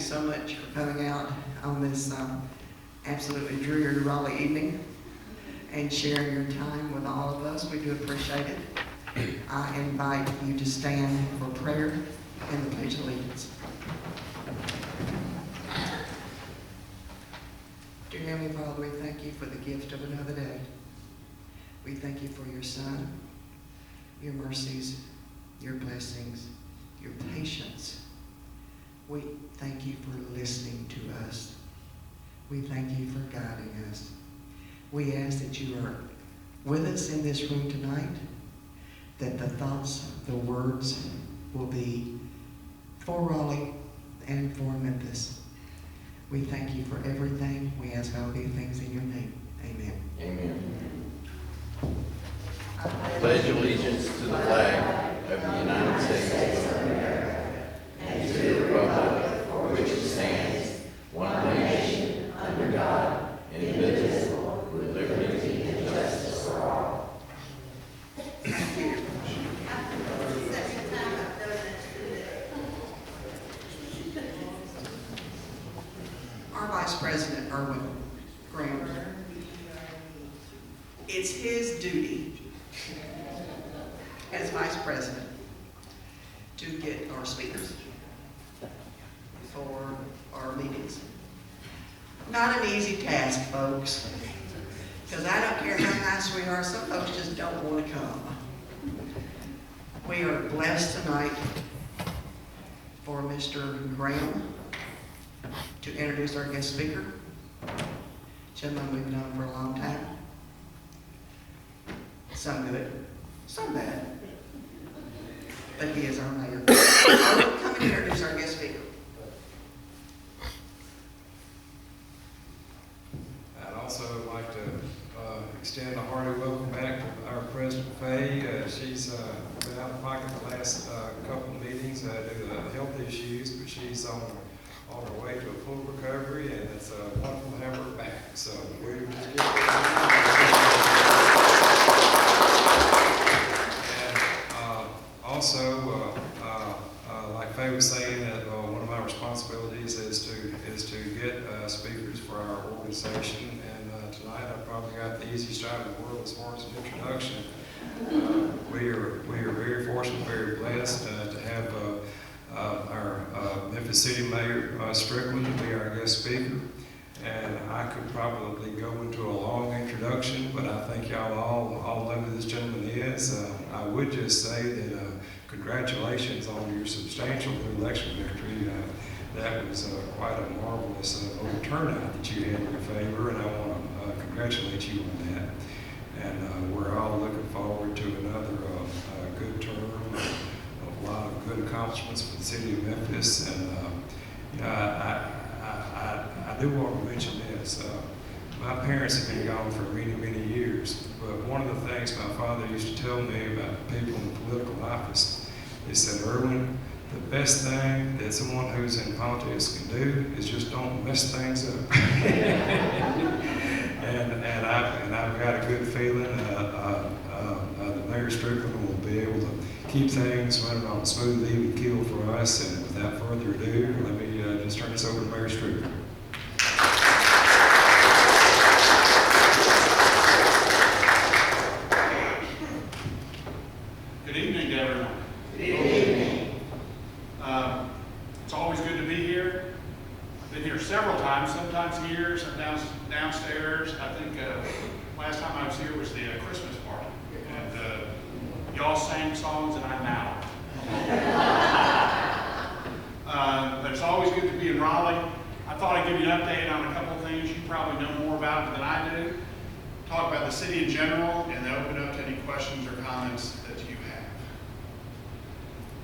you so much for coming out on this absolutely dreary Raleigh evening and sharing your time with all of us. We do appreciate it. I invite you to stand for prayer and the Pledge of Allegiance. Dear Heavenly Father, we thank you for the gift of another day. We thank you for your Son, your mercies, your blessings, your patience. We thank you for listening to us. We thank you for guiding us. We ask that you are with us in this room tonight, that the thoughts, the words will be for Raleigh and for Memphis. We thank you for everything. We ask all these things in your name. Amen. Amen. I pledge allegiance to the flag of the United States of America and to the republic for which it stands, one nation, under God, indivisible, with liberty and justice for all. Thank you. Our Vice President, Erwin Graham, it's his duty as Vice President to get our speakers for our meetings. Not an easy task, folks, because I don't care how nice we are, some folks just don't want to come. We are blessed tonight for Mr. Graham to introduce our guest speaker, gentleman we've known for a long time. Some good, some bad, but he is our mayor. Come and introduce our guest speaker. I'd also like to extend a hearty welcome back to our President Faye. She's been out of pocket the last couple of meetings due to health issues, but she's on her way to a full recovery, and it's wonderful to have her back. So we're just and also, like Faye was saying, that one of my responsibilities is to get speakers for our organization. And tonight I probably got the easiest job in the world as far as an introduction. We are very fortunate, very blessed to have our Memphis City Mayor Strickland to be our guest speaker. And I could probably go into a long introduction, but I think y'all all know who this gentleman is. I would just say that congratulations on your substantial election victory. That was quite a marvelous voter turnout that you had in your favor, and I want to congratulate you on that. And we're all looking forward to another good term, a lot of good accomplishments for the city of Memphis. And you know, I do want to mention this. My parents have been gone for many, many years, but one of the things my father used to tell me about people in political office, he said, Erwin, the best thing that someone who's in politics can do is just don't mess things up. and I've got a good feeling the Mayor Strickland will be able to keep things running on a smooth, even keel for us. And without further ado, let me just turn this over to Mayor Strickland. Good evening to everyone. Good evening. It's always good to be here. I've been here several times, sometimes here, sometimes downstairs. I think last time I was here was the Christmas party. And y'all sang songs and I'm out. But it's always good to be in Raleigh. I thought I'd give you an update on a couple of things you probably know more about than I do. Talk about the city in general, and then open up to any questions or comments that you have.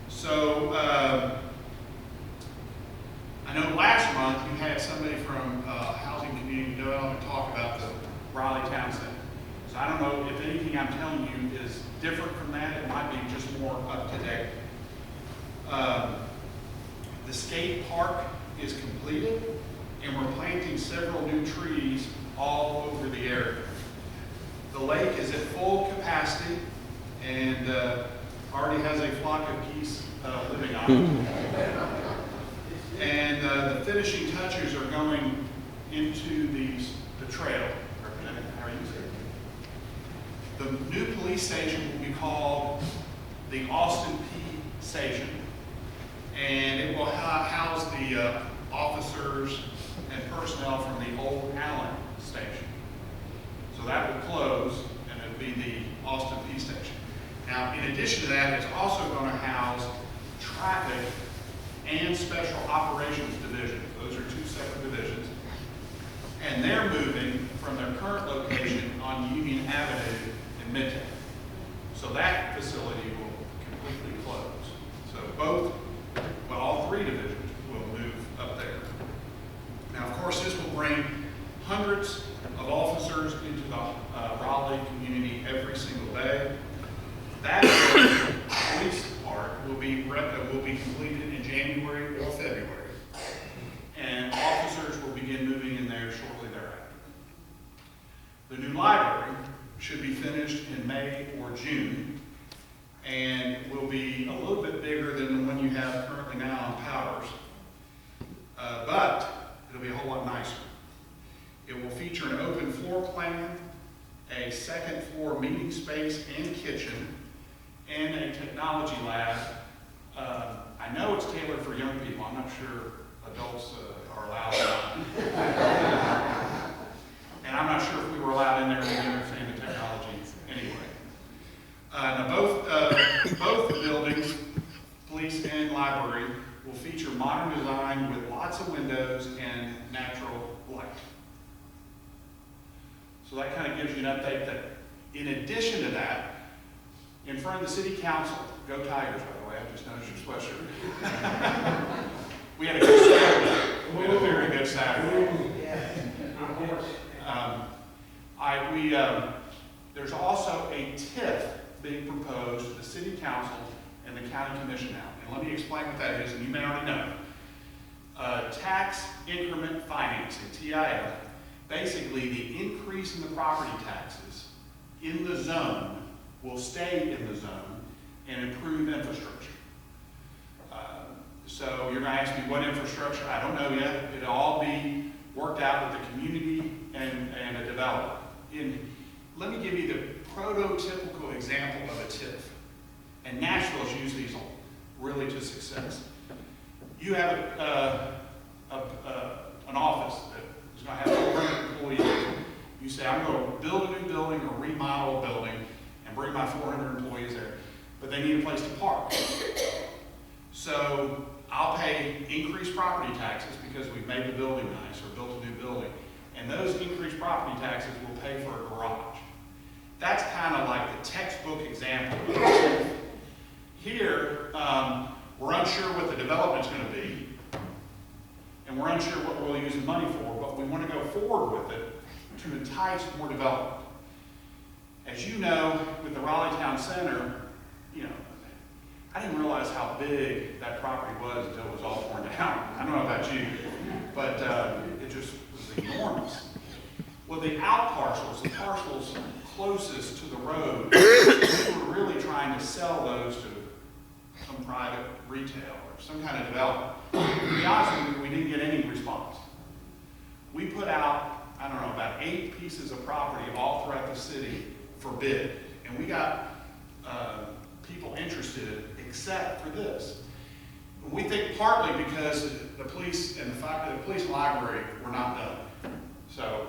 So, I know last month you had somebody from Housing Community Development talk about the Raleigh Town Center. So I don't know if anything I'm telling you is different from that. It might be just more up to date. The skate park is completed, and we're planting several new trees all over the area. The lake is at full capacity and already has a flock of geese living on it. And the finishing touches are going into the trail. How are you saying? The new police station will be called the Austin P Station, and it will house the officers and personnel from the old Allen Station. So that will close, and it'll be the Austin P Station. Now, in addition to that, it's also going to house traffic and special operations divisions. Those are two separate divisions. And they're moving from their current location on Union Avenue in Midtown. So that facility will completely close. So all three divisions will move up there. Now, of course, this will bring hundreds of officers into the Raleigh community every single day. That police part will be completed in January or February, and officers will begin moving in there shortly thereafter. The new library should be finished in May or June, and will be a little bit bigger than the one you have currently now on Powers, but it'll be a whole lot nicer. It will feature an open floor plan, a second floor meeting space and kitchen, and a technology lab. I know it's tailored for young people. I'm not sure adults are allowed or not. And I'm not sure if we were allowed in there to understand the technology anyway. Now both buildings, police and library, will feature modern design with lots of windows and natural light. So that kind of gives you an update that in addition to that, in front of the city council, go Tigers, by the way, I just noticed your sweatshirt. We had a good Saturday. We had a very good Saturday. There's also a TIF being proposed to the city council and the county commission now. And let me explain what that is, and you may already know. Tax increment financing, TIF, basically the increase in the property taxes in the zone will stay in the zone and improve infrastructure. So you're going to ask me what infrastructure? I don't know yet. It'll all be worked out with the community and a developer. Let me give you the prototypical example of a TIF. And Nashville's used these really to success. You have an office that is going to have 400 employees. You say, I'm going to build a new building or remodel a building and bring my 400 employees there, but they need a place to park. So I'll pay increased property taxes because we've made the building nice or built a new building, and those increased property taxes will pay for a garage. That's kind of like the textbook example. Here, we're unsure what the development's going to be, and we're unsure what we'll use the money for, but we want to go forward with it to entice more development. As you know, with the Raleigh Town Center, I didn't realize how big that property was until it was all torn down. I don't know about you, but it just was enormous. Well, the out parcels, the parcels closest to the road, we were really trying to sell those to some private retail or some kind of development. To be honest with you, we didn't get any response. We put out, I don't know, about 8 pieces of property all throughout the city for bid, and we got people interested except for this. We think partly because the police and the fact that the police and library were not done. So,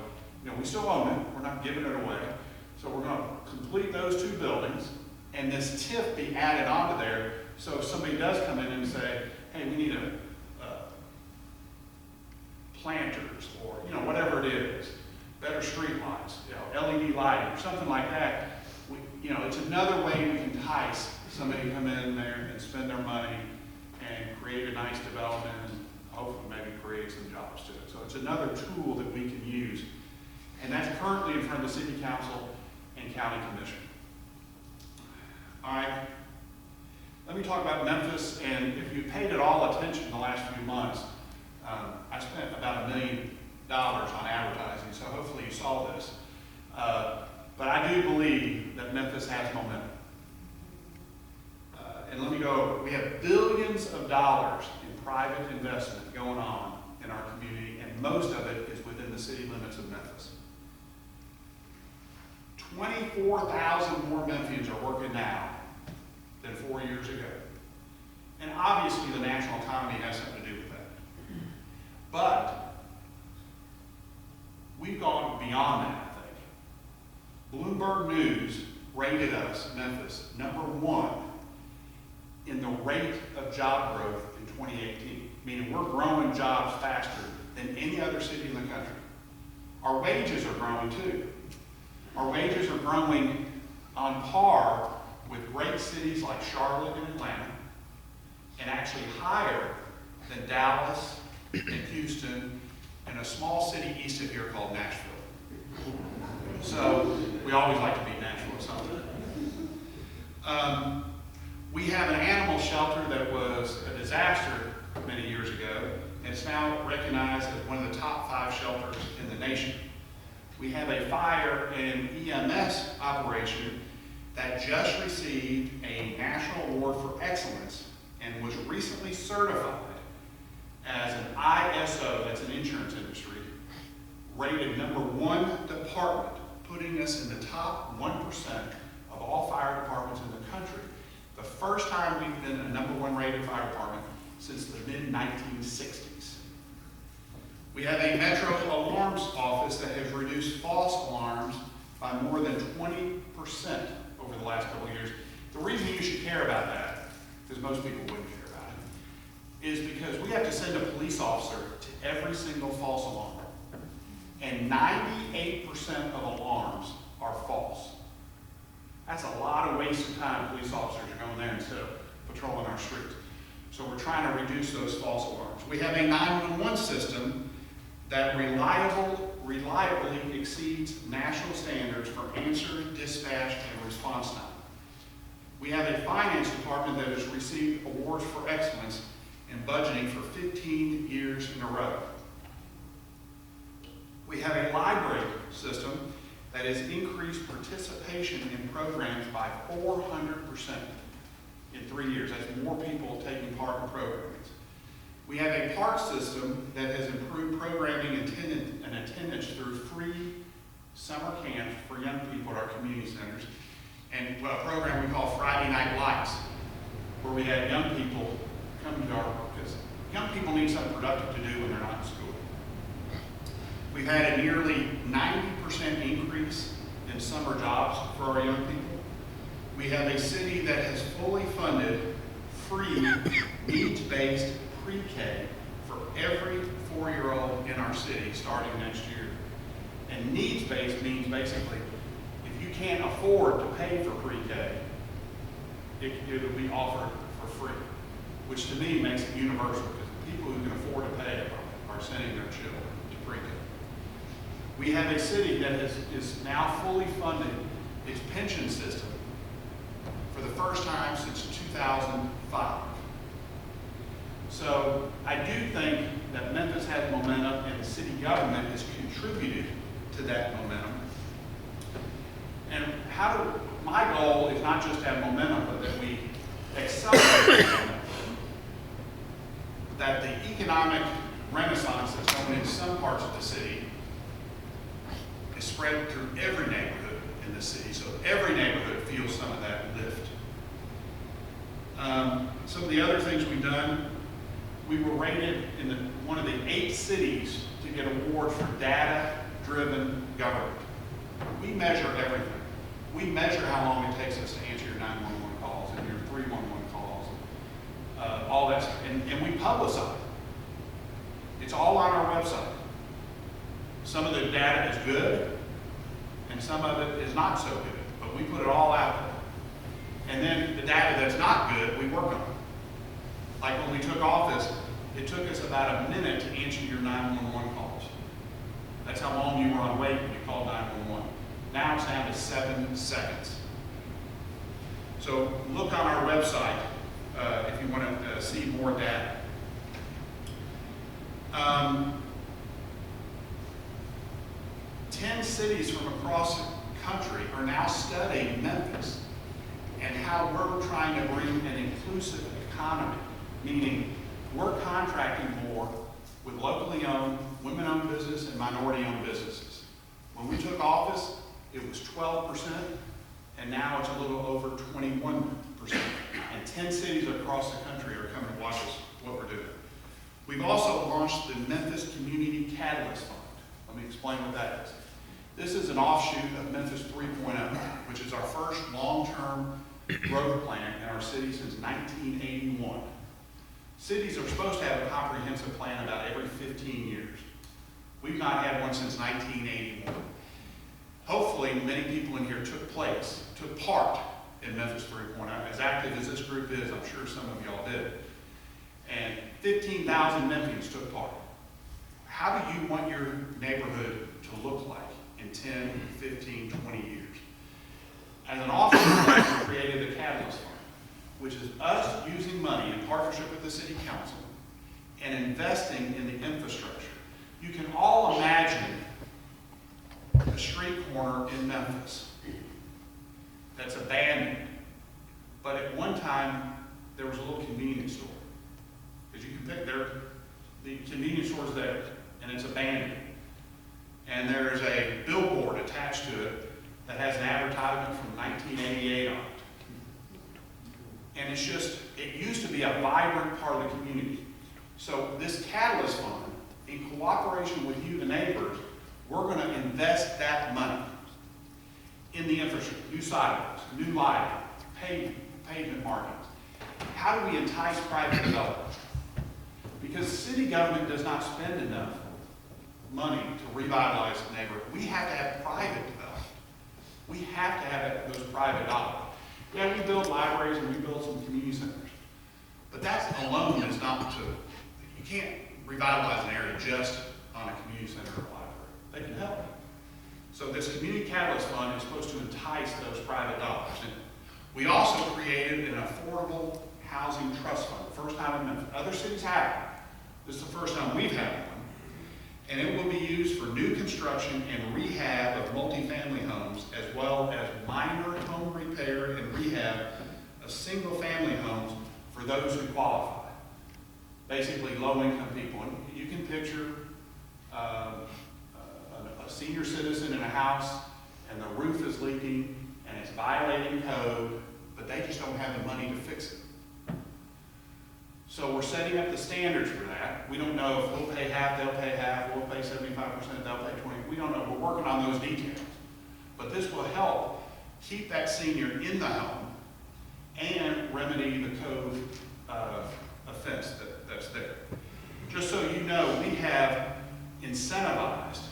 we still own it, we're not giving it away. So we're going to complete those 2 buildings, and this TIF be added onto there, so if somebody does come in and say, hey, we need planters, or whatever it is, better street lights, LED lighting, or something like that, it's another way we can entice somebody to come in there and spend their money and create a nice development and hopefully maybe create some jobs to it. So it's another tool that we can use. And that's currently in front of the City Council and County Commission. All right. Let me talk about Memphis, and if you paid it all attention the last few months, I spent about $1 million on advertising, so hopefully you saw this. But I do believe that Memphis has momentum. And let me go over. We have billions of dollars in private investment going on in in our community, and most of it is within the city limits of Memphis. 24,000 more Memphians are working now than 4 years ago. And obviously the national economy has something to do with that. But we've gone beyond that, I think. Bloomberg News rated us, Memphis, #1 in the rate of job growth in 2018, meaning we're growing jobs faster than any other city in the country. Our wages are growing too. Our wages are growing on par with great cities like Charlotte and Atlanta, and actually higher than Dallas and Houston and a small city east of here called Nashville. So we always like to beat Nashville or something. We have an animal shelter that was a disaster many years ago, and it's now recognized as one of the top 5 shelters in the nation. We have a fire and EMS operation that just received a national award for excellence and was recently certified as an ISO, that's an insurance industry, rated #1 department, putting us in the top 1% of all fire departments in the country. The first time we've been a #1 rated fire department since the mid-1960s. We have a Metro Alarms office that has reduced false alarms by more than 20% over the last couple of years. The reason you should care about that, because most people wouldn't care about it, is because we have to send a police officer to every single false alarm. And 98% of alarms are false. That's a lot of wasted time police officers are going there instead of patrolling our streets. So we're trying to reduce those false alarms. We have a 911 system that reliably exceeds national standards for answer, dispatch, and response time. We have a finance department that has received awards for excellence in budgeting for 15 years in a row. We have a library system that has increased participation in programs by 400% in 3 years. That's more people taking part in programs. We have a park system that has improved programming and attendance through free summer camps for young people at our community centers, and a program we call Friday Night Lights, where we have young people come to our, because young people need something productive to do when they're not in school. We've had a nearly 90% increase in summer jobs for our young people. We have a city that has fully funded free needs-based pre-K for every 4-year-old in our city starting next year. And needs-based means basically, if you can't afford to pay for pre-K, it'll be offered for free, which to me makes it universal, because people who can afford to pay are sending their children to pre-K. We have a city that is now fully funded its pension system for the first time since 2005. So I do think that Memphis has momentum, and the city government has contributed to that momentum. And my goal is not just to have momentum, but that we accelerate momentum. That the economic renaissance that's going in some parts of the city is spread through every neighborhood in the city, so every neighborhood feels some of that lift. Some of the other things we've done, we were rated in one of the 8 cities to get awards for data-driven government. We measure everything. We measure how long it takes us to answer your 911 calls and your 311 calls, all that stuff, and we publicize it. It's all on our website. Some of the data is good, and some of it is not so good, but we put it all out there. And then the data that's not good, we work on it. Like when we took office, it took us about a minute to answer your 911 calls. That's how long you were on wait when you called 911. Now it's down to 7 seconds. So look on our website if you want to see more data. 10 cities from across the country are now studying Memphis and how we're trying to bring an inclusive economy, meaning we're contracting more with locally owned, women-owned business, and minority-owned businesses. When we took office, it was 12%, and now it's a little over 21%. And 10 cities across the country are coming to watch us, what we're doing. We've also launched the Memphis Community Catalyst Fund. Let me explain what that is. This is an offshoot of Memphis 3.0, which is our first long-term growth plan in our city since 1981. Cities are supposed to have a comprehensive plan about every 15 years. We've not had one since 1981. Hopefully, many people in here took part in Memphis 3.0. As active as this group is, I'm sure some of y'all did. And 15,000 Memphians took part. How do you want your neighborhood to look like in 10, 15, 20 years? As an office, we created the Catalyst Fund, which is us using money in partnership with the City Council and investing in the infrastructure. You can all imagine a street corner in Memphis that's abandoned, but at one time there was a little convenience store. As you can pick there, the convenience store's there, and it's abandoned. And there's a billboard attached to it that has an advertisement from 1988 on it. And it's just, it used to be a vibrant part of the community. So this Catalyst Fund, in cooperation with you, the neighbors, we're going to invest that money in the infrastructure, new sidewalks, new lighting, pavement markings. How do we entice private development? Because city government does not spend enough money to revitalize the neighborhood. We have to have private development. We have to have those private dollars. Yeah, we build libraries and we build some community centers. But that alone is not to, you can't revitalize an area just on a community center or a library. They can help. So this Community Catalyst Fund is supposed to entice those private dollars. And we also created an affordable housing trust fund, the first time in Memphis. Other cities have it. This is the first time we've had one. And it will be used for new construction and rehab of multifamily homes, as well as minor home repair and rehab of single-family homes for those who qualify. Basically, low-income people. And you can picture a senior citizen in a house, and the roof is leaking, and it's violating code, but they just don't have the money to fix it. So we're setting up the standards for that. We don't know if we'll pay half, they'll pay half, we'll pay 75%, they'll pay 20%. We don't know. We're working on those details. But this will help keep that senior in the home and remedy the code offense that's there. Just so you know, we have incentivized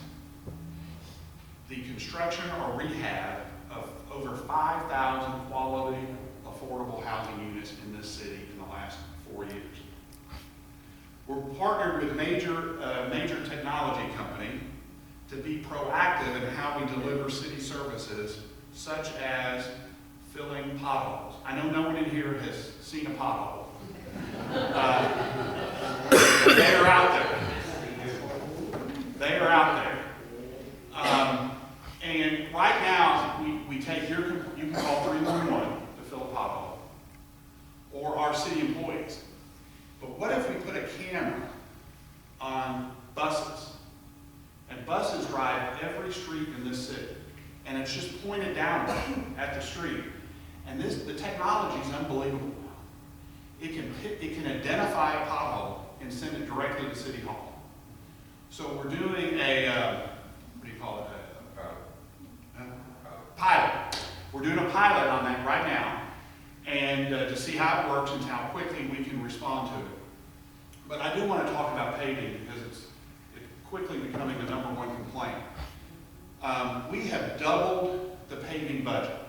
the construction or rehab of over 5,000 quality, affordable housing units in this city in the last 4 years. We're partnered with major technology company to be proactive in how we deliver city services, such as filling potholes. I know no one in here has seen a pothole. They are out there. They are out there. And right now, we take you can call 311 to fill a pothole, or our city employees. But what if we put a camera on buses? And buses drive every street in this city. And it's just pointed down at the street. And the technology is unbelievable. It can identify a pothole and send it directly to City Hall. So we're doing a, what do you call it? Pilot. We're doing a pilot on that right now, and to see how it works and how quickly we can respond to it. But I do want to talk about paving because it's quickly becoming the #1 complaint. We have doubled the paving budget.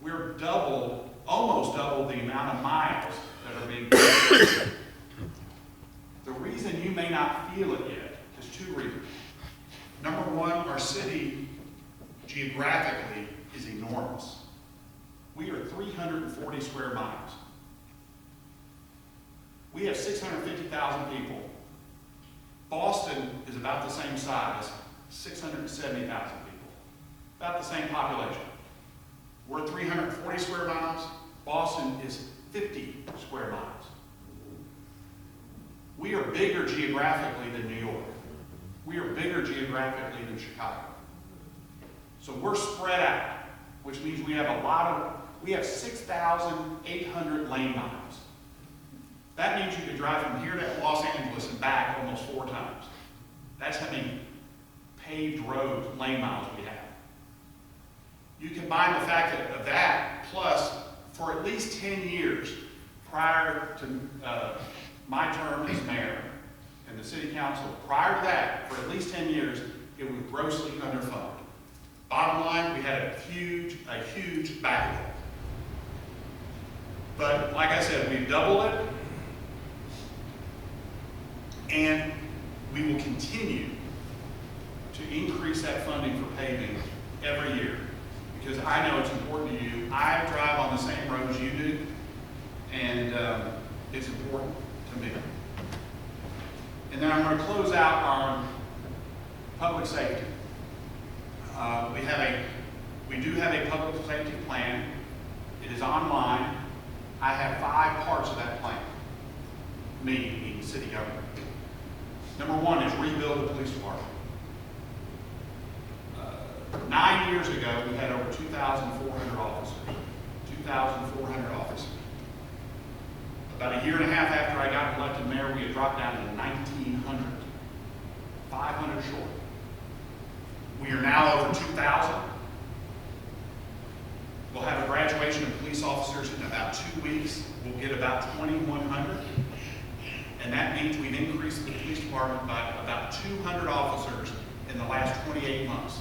We're almost double the amount of miles that are being paved. The reason you may not feel it yet is 2 reasons. #1, our city geographically is enormous. We are 340 square miles. We have 650,000 people. Boston is about the same size, 670,000 people. About the same population. We're 340 square miles. Boston is 50 square miles. We are bigger geographically than New York. We are bigger geographically than Chicago. So we're spread out, which means we have 6,800 lane miles. That means you could drive from here to Los Angeles and back almost 4 times. That's how many paved roads, lane miles we have. You combine the fact of that, plus for at least 10 years prior to my term as mayor and the city council, prior to that, for at least 10 years, it was grossly underfunded. Bottom line, we had a huge backlog. But like I said, we've doubled it, and we will continue to increase that funding for paving every year, because I know it's important to you. I drive on the same roads you do, and it's important to me. And then I'm going to close out on public safety. We do have a public safety plan. It is online. I have 5 parts of that plan. Me, being city government. Number 1 is rebuild the police department. 9 years ago, we had over 2,400 officers. 2,400 officers. About a year and a half after I got elected mayor, we had dropped down to 1,900. 500 short. We are now over 2,000. We'll have a graduation of police officers in about 2 weeks. We'll get about 2,100. And that means we've increased the police department by about 200 officers in the last 28 months.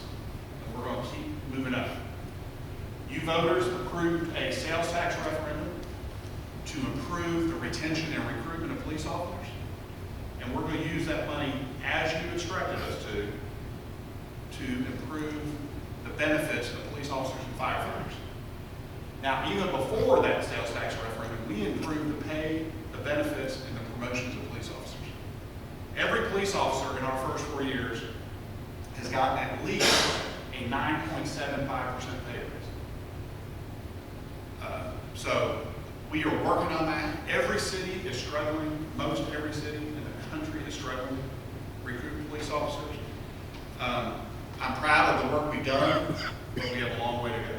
And we're going to keep moving up. You voters approved a sales tax referendum to improve the retention and recruitment of police officers. And we're going to use that money, as you instructed us to improve the benefits of police officers and firefighters. Now, even before that sales tax referendum, we improved the pay, the benefits, and the promotions of police officers. Every police officer in our first 4 years has gotten at least a 9.75% pay raise. So we are working on that. Every city is struggling. Most every city in the country is struggling to recruit police officers. I'm proud of the work we've done, but we have a long way to go.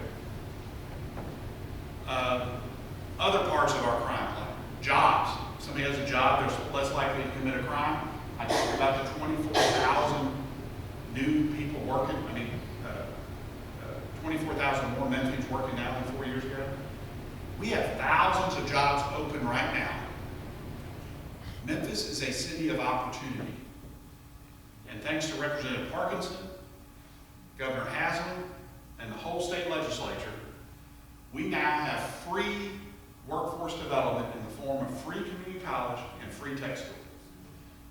Other parts of our crime plan. Jobs. Somebody has a job, they're less likely to commit a crime. I talked about the 24,000 new people working. 24,000 more Memphians working now than 4 years ago. We have thousands of jobs open right now. Memphis is a city of opportunity. And thanks to Representative Parkinson, Governor Haslam, and the whole state legislature, we now have free workforce development in the form of free community college and free tech school.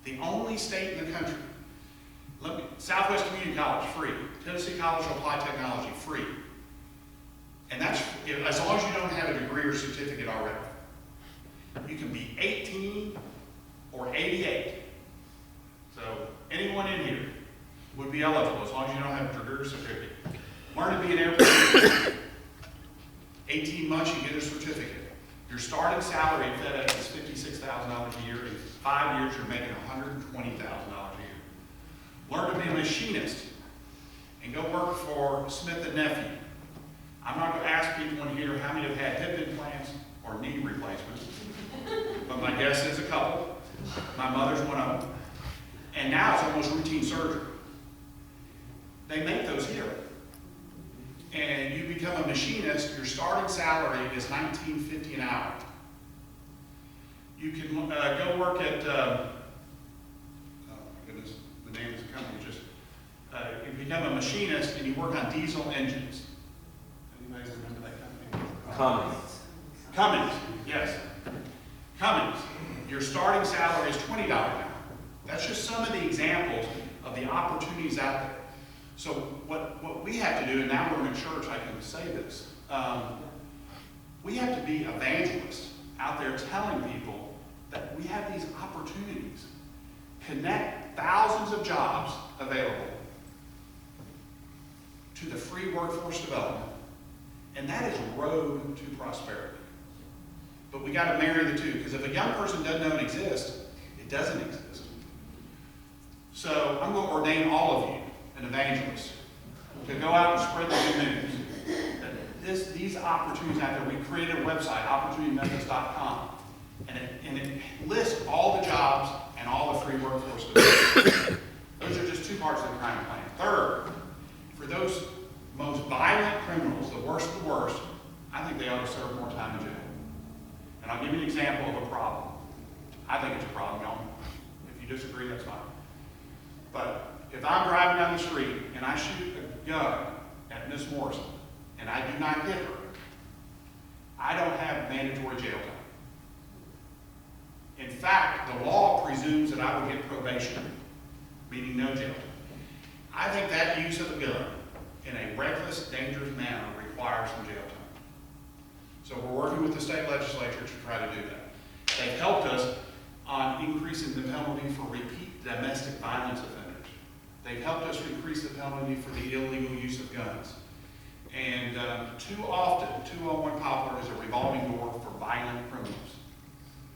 The only state in the country. Southwest Community College, free. Tennessee College of Applied Technology, free. And that's as long as you don't have a degree or certificate already. You can be 18 or 88. So anyone in here would be eligible as long as you don't have a degree or certificate. Learn to be an airplane. 18 months, you get a certificate. Your starting salary at FedEx is $56,000 a year. In 5 years, you're making $120,000 a year. Learn to be a machinist and go work for Smith & Nephew. I'm not going to ask people in here how many have had hip implants or knee replacements, but my guess is a couple. My mother's one of them. And now it's almost routine surgery. They make those here. And you become a machinist, your starting salary is $19.50 an hour. You can go work at, oh my goodness, the name of the company just, you become a machinist and you work on diesel engines. Anybody remember that company? Cummins, yes. Cummins, your starting salary is $20 an hour. That's just some of the examples of the opportunities out there. So what we have to do, and now we're in a church, I can say this, we have to be evangelists out there telling people that we have these opportunities. Connect thousands of jobs available to the free workforce development, and that is a road to prosperity. But we got to marry the two, because if a young person doesn't know it exists, it It doesn't exist. So I'm going to ordain all of you an evangelist to go out and spread the good news. These opportunities out there, we created a website, opportunitymemphis.com, and it lists all the jobs and all the free workforce development. Those are just two parts of the crime plan. Third, for those most violent criminals, the worst of the worst, I think they ought to serve more time in jail. And I'll give you an example of a problem. I think it's a problem, y'all. If you disagree, that's fine. But if I'm driving down the street and I shoot a gun at Miss Morrison and I do not hit her, I don't have mandatory jail time. In fact, the law presumes that I would get probation, meaning no jail time. I think that use of a gun in a reckless, dangerous manner requires some jail time. So we're working with the state legislature to try to do that. They've helped us on increasing the penalty for repeat domestic violence offenders. They've helped us increase the penalty for the illegal use of guns. And too often, 201 Poplar is a revolving door for violent criminals.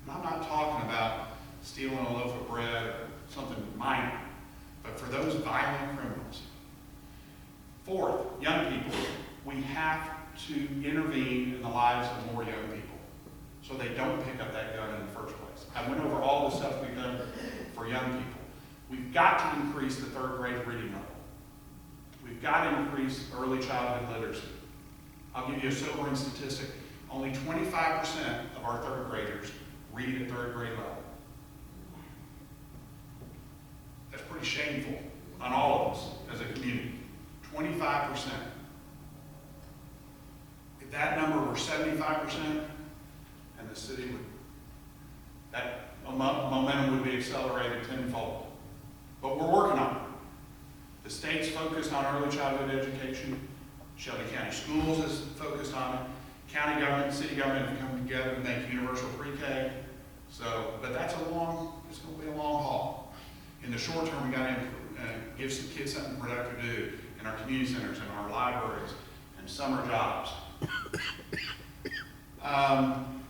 And I'm not talking about stealing a loaf of bread or something minor, but for those violent criminals. Fourth, young people. We have to intervene in the lives of more young people so they don't pick up that gun in the first place. I went over all the stuff we've done for young people. We've got to increase the third grade reading level. We've got to increase early childhood literacy. I'll give you a sobering statistic. Only 25% of our third graders read at third grade level. That's pretty shameful on all of us as a community. 25%. If that number were 75%, and the city would, that momentum would be accelerated tenfold. But we're working on it. The state's focused on early childhood education. Shelby County Schools is focused on it. County government and city government have come together to make universal pre-K. So, but it's going to be a long haul. In the short term, we got to give some kids something productive to do in our community centers, in our libraries, and summer jobs.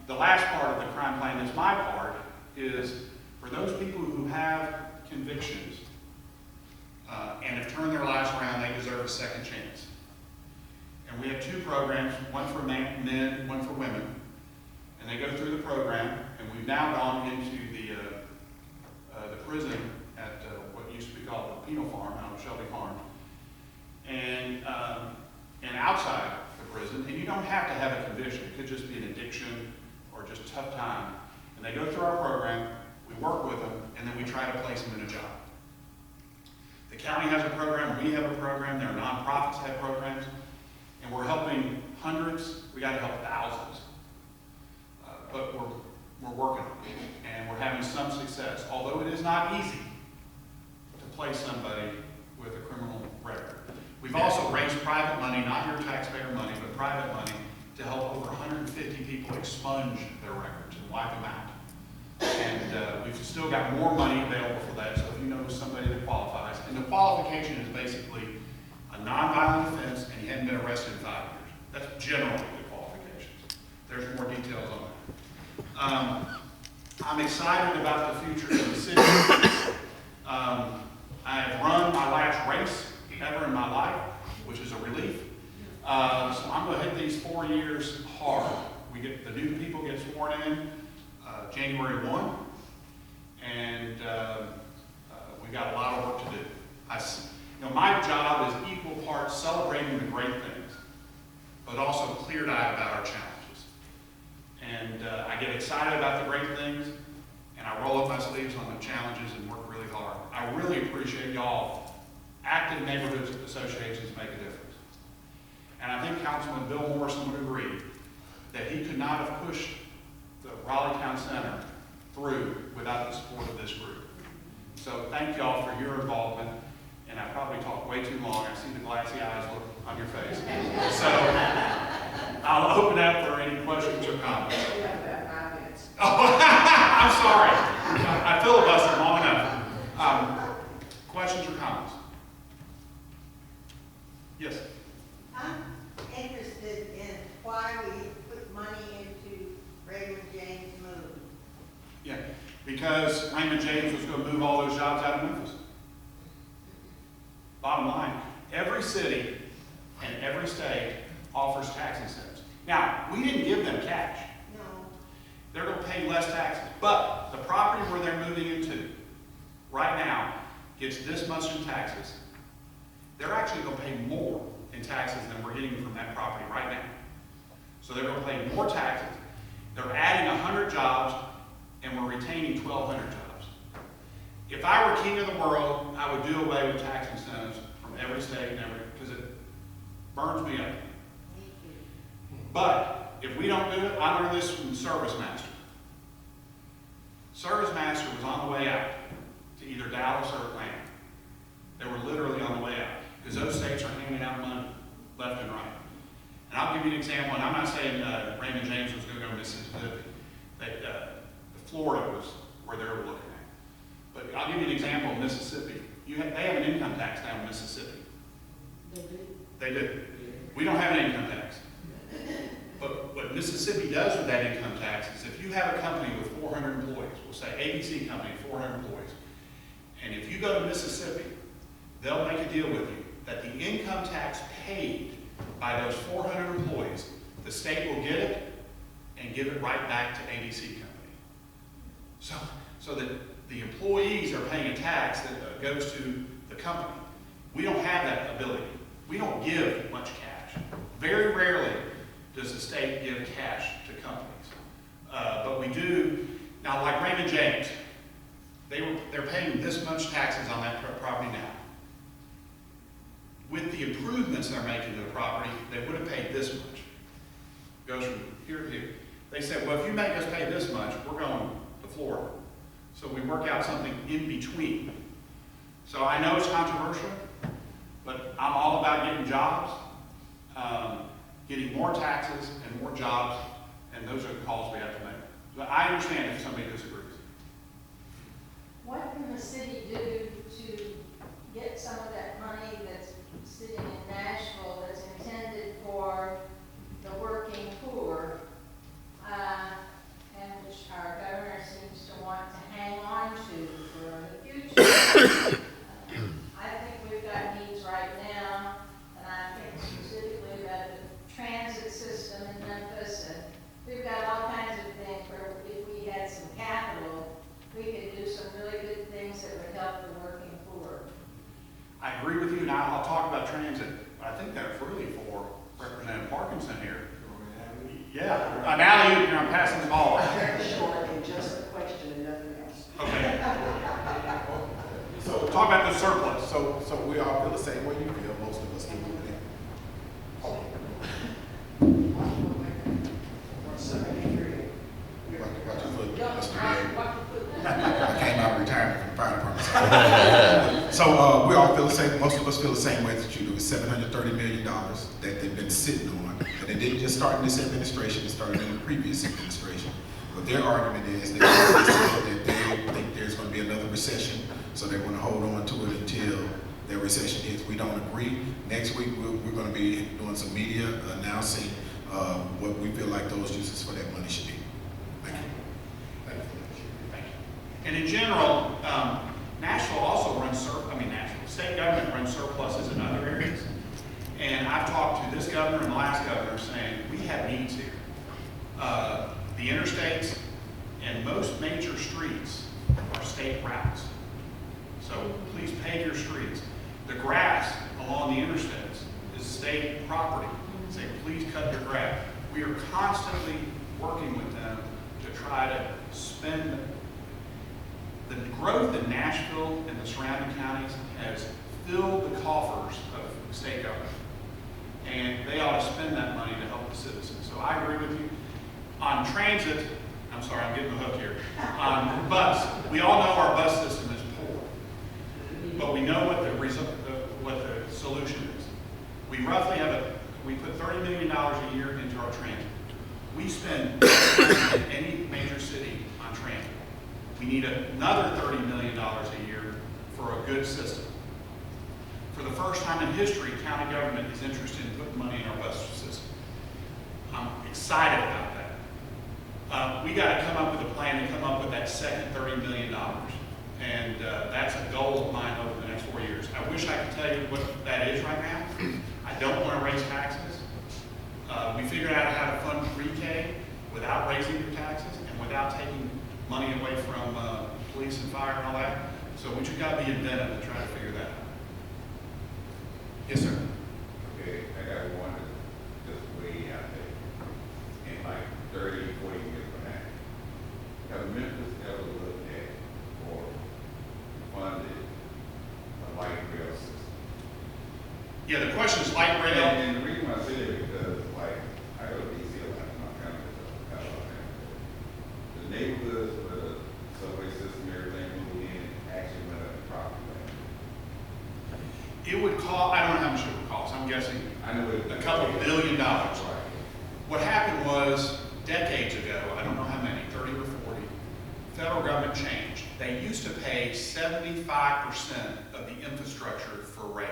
The last part of the crime plan that's my part is for those people who have convictions and have turned their lives around, they deserve a second chance. And we have two programs, one for men, one for women. And they go through the program, and we've now gone into the prison at what used to be called the penal farm out of Shelby Farm. And outside the prison, and you don't have to have a conviction. It could just be an addiction or just tough time. And they go through our program, we work with them, and then we try to place them in a job. The county has a program, we have a program, their nonprofits have programs, and we're helping hundreds, we got to help thousands. But we're working on it, and we're having some success, although it is not easy to place somebody with a criminal record. We've also raised private money, not your taxpayer money, but private money, to help over 150 people expunge their records and wipe them out. And we've still got more money available for that, so if you know somebody that qualifies. And the qualification is basically a nonviolent offense and you haven't been arrested in 5 years. That's generally the qualifications. There's more details on that. I'm excited about the future of the city. I have run my last race ever in my life, which is a relief. So I'm going to hit these 4 years hard. The new people get sworn in January 1, and we've got a lot of work to do. My job is equal parts celebrating the great things, but also clear-eyed about our challenges. And I get excited about the great things, and I roll up my sleeves on the challenges and work really hard. I really appreciate y'all. Active neighborhood associations make a difference. And I think Councilman Bill Morrison would agree that he could not have pushed the Raleigh Town Center through without the support of this group. So thank y'all for your involvement. And I probably talked way too long. I see the glassy eyes look on your face. So I'll open up for any questions or comments. Oh, I'm sorry. I filibustered long enough. Questions or comments? Yes. I'm interested in why we put money into Raymond James' move. Yeah, because because Raymond James was going to move all those jobs out of Memphis. Bottom line, every city and every state offers tax incentives. Now, we didn't give them cash. No. They're going to pay less taxes. But the property where they're moving into right now gets this much in taxes. They're actually going to pay more in taxes than we're getting from that property right now. So they're going to pay more taxes. They're adding 100 jobs, and we're retaining 1,200 jobs. If I were king of the world, I would do away with tax incentives from every state and every, because it burns me up. But if we don't do it, I learned this from Service Master. Service Master was on the way out to either Dallas or Atlanta. They were literally on the way out because those states are handing out money left and right. And I'll give you an example, and I'm not saying Raymond James was going to go to Mississippi. Florida was where they were looking at. But I'll give you an example of Mississippi. They have an income tax down in Mississippi. They do. They do. We don't have an income tax. But what Mississippi does with that income tax is if you have a company with 400 employees, we'll say ABC company, 400 employees, and if you go to Mississippi, they'll make a deal with you that the income tax paid by those 400 employees, the state will get it and give it right back to ABC company. So that the employees are paying a tax that goes to the company. We don't have that ability. We don't give much cash. Very rarely does the state give cash to companies. But we do, now like Raymond James, they're paying this much taxes on that property now. With the improvements they're making to the property, they would have paid this much. It goes from here to here. They said, well, if you make us pay this much, we're going to Florida. So we work out something in between. So I know it's controversial, but I'm all about getting jobs, getting more taxes and more jobs, and those are the calls we have to make. But I understand if somebody disagrees. What can the city do to get some of that money that's sitting in Nashville that's intended for the working poor, and which our governor seems to want to hang on to for the future? I think we've got needs right now, and I think specifically about the transit system in Memphis, and we've got all kinds of things where if we had some capital, we could do some really good things that would help the working poor. I agree with you, and I'll talk about transit. But I think that's really for Representative Parkinson here. Yeah, I'm alley-oop here, I'm passing the ball. Very short and just a question and nothing else. Okay. So talk about the surplus. So we all feel the same way you feel, most of us do. I came out of retirement from the fire department. So we all feel the same, most of us feel the same way that you do. It's $730 million that they've been sitting on. And it didn't just start in this administration, it started in the previous administration. But their argument is that they think there's going to be another recession, so they want to hold on to it until that recession hits. We don't agree. Next week, we're going to be doing some media announcing what we feel like those uses for that money should be. Thank you. Thank you. Thank you. And in general, Nashville also runs, state government runs surpluses in other areas. And I've talked to this governor and the last governor saying, we have needs here. The interstates and most major streets are state routes. So please pave your streets. The grass along the interstates is state property. Say, please cut your grass. We are constantly working with them to try to spend. The growth in Nashville and the surrounding counties has filled the coffers of state government. And they ought to spend that money to help the citizens. So I agree with you. On transit, I'm sorry, I'm getting the hook here. On bus, we all know our bus system is poor, but we know what the solution is. We roughly we put $30 million a year into our transit. We spend in any major city on transit. We need another $30 million a year for a good system. For the first time in history, county government is interested in putting money in our bus system. I'm excited about that. We got to come up with a plan to come up with that second $30 million. And that's a goal of mine over the next 4 years. I wish I could tell you what that is right now. I don't want to raise taxes. We figured out how to fund pre-K without raising your taxes and without taking money away from police and fire and all that. So we just got to be inventive to try to figure that out. Yes, sir. Okay, I got one just way out there. In like 30, 40 years from now. Have Memphis ever looked at or funded a light rail system? Yeah, the question is light rail. And the reason why I say that is because, like, I go to DC a lot in my family, so I got a lot of family. The neighborhoods where the subway system, everything moved in, actually went up in property value. It would cost, I don't know how much it would cost, I'm guessing I know it. a couple $1 billion. Right. What happened was, decades ago, I don't know how many, 30 or 40, federal government changed. They used to pay 75% of the infrastructure for rail.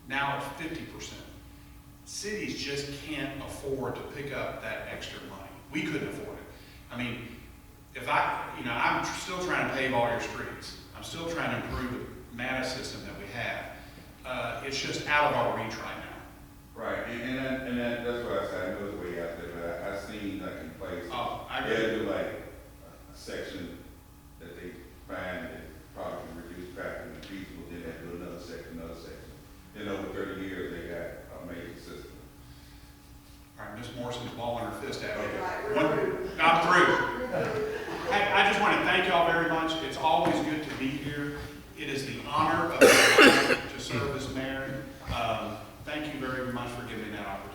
Now it's 50%. Cities just can't afford to pick up that extra money. We couldn't afford it. I mean, if I'm still trying to pave all your streets. I'm still trying to improve the MATA system that we have. It's just out of our reach right now. Right, and that's what I said. I know it's way out there, but I've seen like in places. Oh, I agree. They do like a section that they find that probably can reduce traffic and feasible, then they do another section. Then over 30 years, they got a major system. All right, Ms. Morrison's balling her fist at me. Right, I'm through. Hey, I just want to thank y'all very much. It's always good to be here. It is the honor of to serve as mayor. Thank you very much for giving me that opportunity.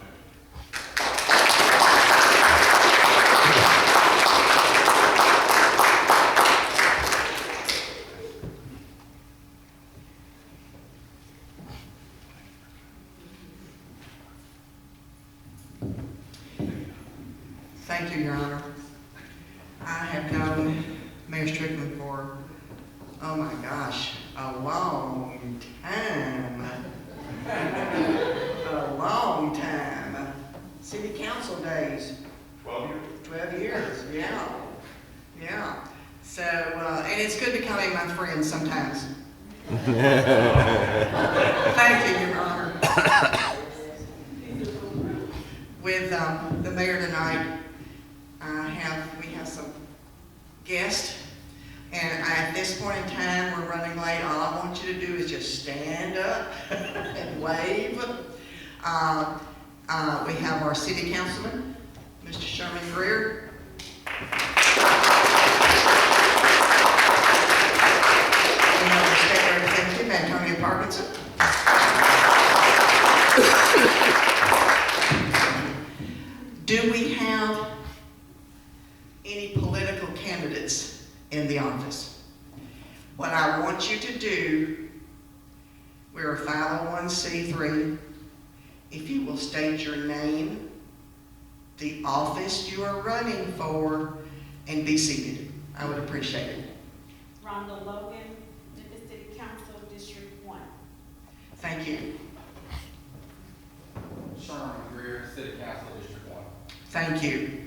Thank you, Your Honor. I have known Mayor Strickland for, oh my gosh, a long time. A long time. City council days. 12 years. 12 years, yeah. Yeah. So, and it's good to call him my friend sometimes. Thank you, Your Honor. With the mayor tonight, we have some guests, and at this point in time, we're running late. All I want you to do is just stand up and wave. We have our city councilman, Mr. Sherman Greer. We have our state representative, Antonio Parkinson. Do we have any political candidates in the office? What I want you to do, we're a 501c3. If you will state your name, the office you are running for, and be seated, I would appreciate it. Rhonda Logan, Memphis City Council, District 1. Thank you. Sherman Greer, City Council, District 1. Thank you.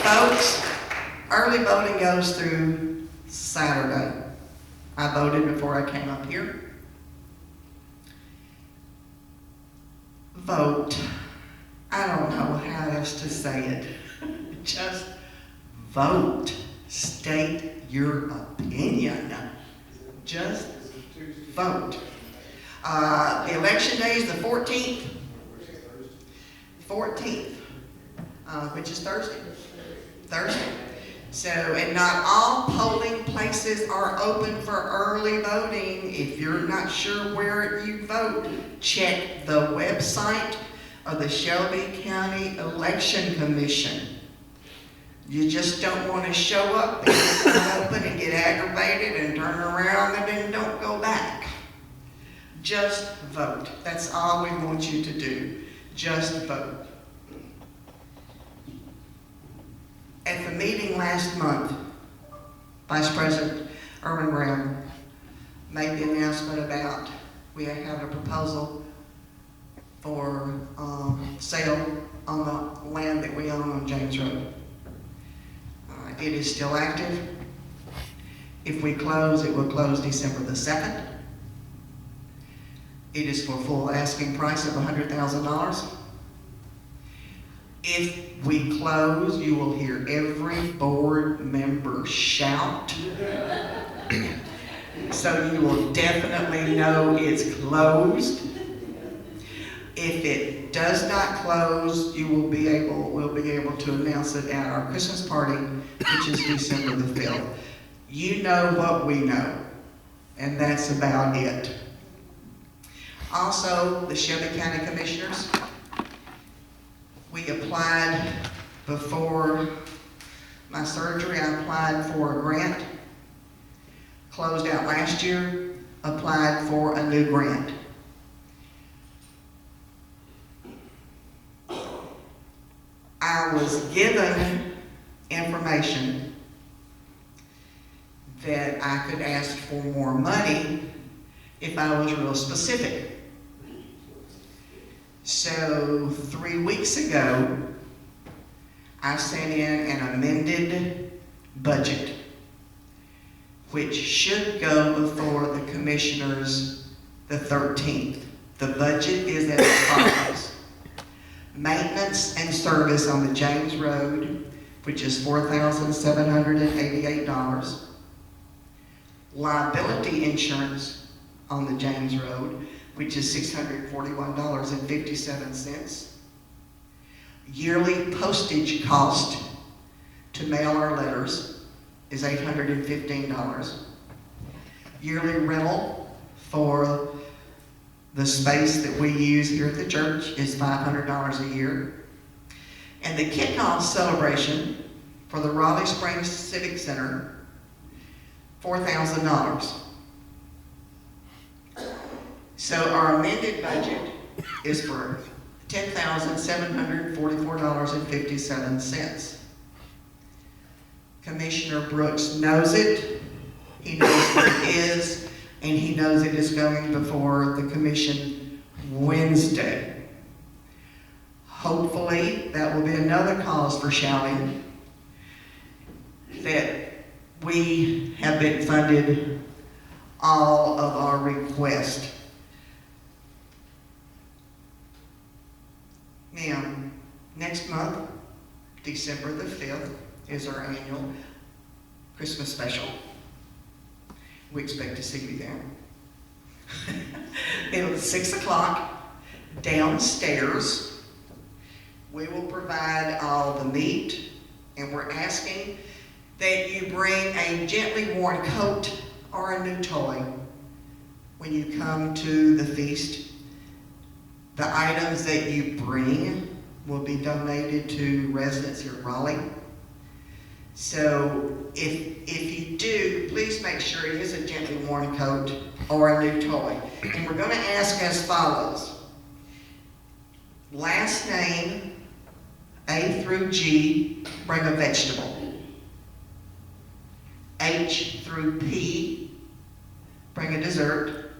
Folks, early voting goes through Saturday. I voted before I came up here. Vote. I don't know how else to say it. Just vote. State your opinion. Just vote. The election day is the 14th. 14th, which is Thursday. So, and not all polling places are open for early voting. If you're not sure where you vote, check the website of the Shelby County Election Commission. You just don't want to show up and get open and get aggravated and turn around and then don't go back. Just vote. That's all we want you to do. Just vote. At the meeting last month, Vice President Irwin Brown made the announcement about we have a proposal for sale on the land that we own on James Road. It is still active. If we close, it will close December the 2nd. It is for full asking price of $100,000. If we close, you will hear every board member shout. So you will definitely know it's closed. If it does not close, we'll be able to announce it at our Christmas party, which is December the 5th. You know what we know, and that's about it. Also, the Shelby County Commissioners, we applied before my surgery. I applied for a grant, closed out last year, applied for a new grant. I was given information that I could ask for more money if I was real specific. So 3 weeks ago, I sent in an amended budget, which should go before the commissioners the 13th. The budget is as follows. Maintenance and service on the James Road, which is $4,788. Liability insurance on the James Road, which is $641.57. Yearly postage cost to mail our letters is $815. Yearly rental for the space that we use here at the church is $500 a year. And the kickoff celebration for the Raleigh Springs Civic Center, $4,000. So our amended budget is for $10,744.57. Commissioner Brooks knows it. He knows what it is, and he knows it is going before the commission Wednesday. Hopefully, that will be another cause for shouting that we have been funded all of our requests. Now, next month, December the 5th, is our annual Christmas special. We expect to see you there. It's 6 o'clock downstairs. We will provide all the meat, and we're asking that you bring a gently worn coat or a new toy when you come to the feast. The items that you bring will be donated to residents here at Raleigh. So if you do, please make sure it is a gently worn coat or a new toy. And we're going to ask as follows. Last name, A through G, bring a vegetable. H through P, bring a dessert.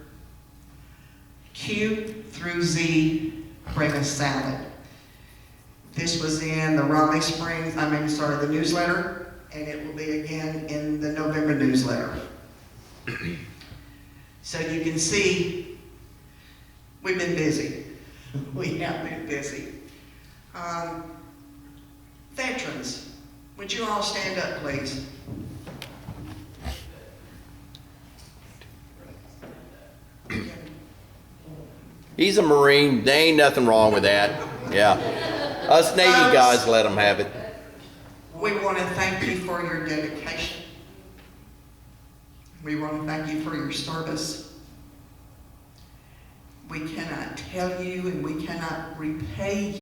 Q through Z, bring a salad. This was in the Raleigh Springs, the newsletter, and it will be again in the November newsletter. So you can see, we've been busy. We have been busy. Veterans, would you all stand up, please? He's a Marine. There ain't nothing wrong with that. Yeah. Us Navy guys let him have it. We want to thank you for your dedication. We want to thank you for your service. We cannot tell you and we cannot repay you